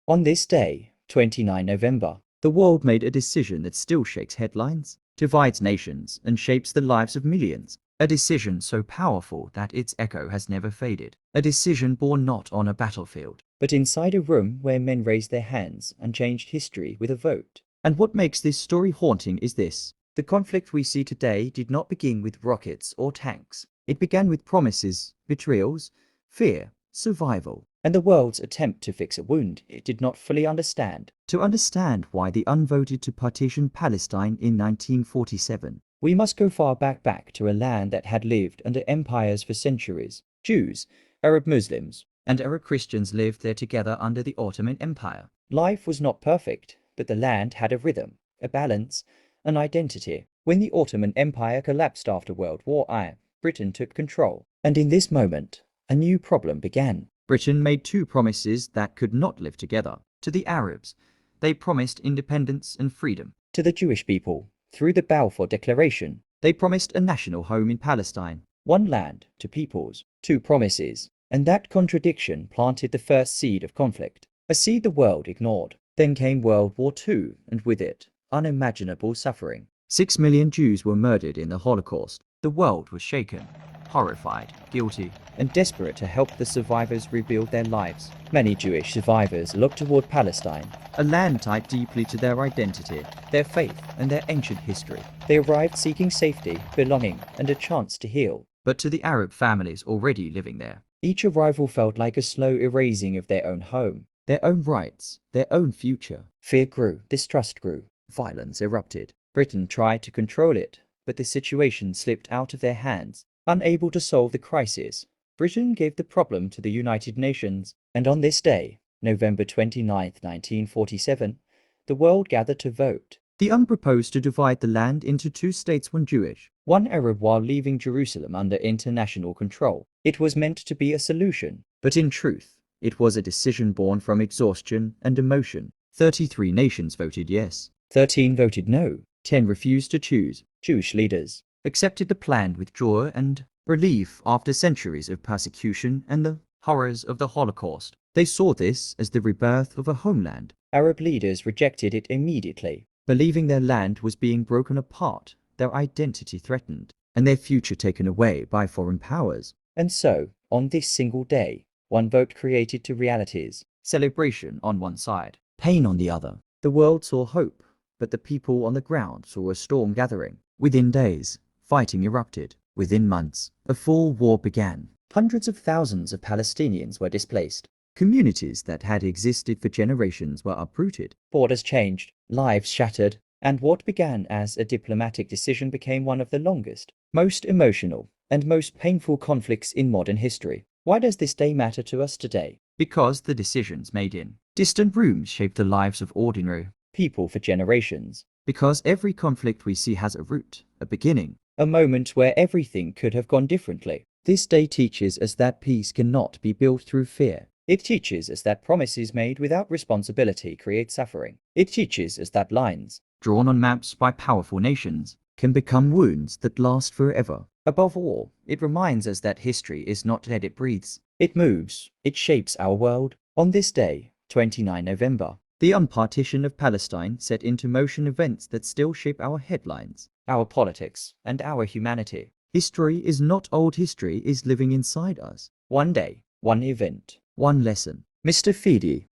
On this day, 29 November, the world made a decision that still shakes headlines, divides nations, and shapes the lives of millions. A decision so powerful that its echo has never faded. A decision born not on a battlefield, but inside a room where men raised their hands and changed history with a vote. And what makes this story haunting is this. The conflict we see today did not begin with rockets or tanks. It began with promises, betrayals, fear, survival, and the world's attempt to fix a wound it did not fully understand. To understand why the unvoted to partition Palestine in 1947, we must go far back to a land that had lived under empires for centuries. Jews, Arab Muslims, and Arab Christians lived there together under the Ottoman Empire. Life was not perfect, but the land had a rhythm, a balance, an identity. When the Ottoman Empire collapsed after World War I, Britain took control. And in this moment, a new problem began. Britain made two promises that could not live together. To the Arabs, they promised independence and freedom. To the Jewish people, through the Balfour Declaration, they promised a national home in Palestine. One land, two peoples, two promises. And that contradiction planted the first seed of conflict. A seed the world ignored. Then came World War II, and with it, unimaginable suffering. 6 million Jews were murdered in the Holocaust. The world was shaken, horrified, guilty, and desperate to help the survivors rebuild their lives. Many Jewish survivors looked toward Palestine, a land tied deeply to their identity, their faith, and their ancient history. They arrived seeking safety, belonging, and a chance to heal. But to the Arab families already living there, each arrival felt like a slow erasing of their own home, their own rights, their own future. Fear grew, distrust grew, violence erupted. Britain tried to control it, but the situation slipped out of their hands. Unable to solve the crisis, Britain gave the problem to the United Nations, and on this day, November 29, 1947, the world gathered to vote. The UN proposed to divide the land into two states, one Jewish, one Arab, while leaving Jerusalem under international control. It was meant to be a solution, but in truth, it was a decision born from exhaustion and emotion. 33 nations voted yes, 13 voted no, 10 refused to choose. Jewish leaders accepted the plan with joy and relief after centuries of persecution and the horrors of the Holocaust. They saw this as the rebirth of a homeland. Arab leaders rejected it immediately, believing their land was being broken apart, their identity threatened, and their future taken away by foreign powers. And so, on this single day, one vote created two realities: celebration on one side, pain on the other. The world saw hope, but the people on the ground saw a storm gathering. Within days, fighting erupted. Within months, a full war began. Hundreds of thousands of Palestinians were displaced. Communities that had existed for generations were uprooted. Borders changed, lives shattered, and what began as a diplomatic decision became one of the longest, most emotional, and most painful conflicts in modern history. Why does this day matter to us today? Because the decisions made in distant rooms shaped the lives of ordinary people for generations. Because every conflict we see has a root, a beginning, a moment where everything could have gone differently. This day teaches us that peace cannot be built through fear. It teaches us that promises made without responsibility create suffering. It teaches us that lines, drawn on maps by powerful nations, can become wounds that last forever. Above all, it reminds us that history is not dead, it breathes. It moves, it shapes our world. On this day, 29 November, the unpartition of Palestine set into motion events that still shape our headlines, our politics, and our humanity. History is not old, history is living inside us. One day, one event, one lesson. Mr. Fidi,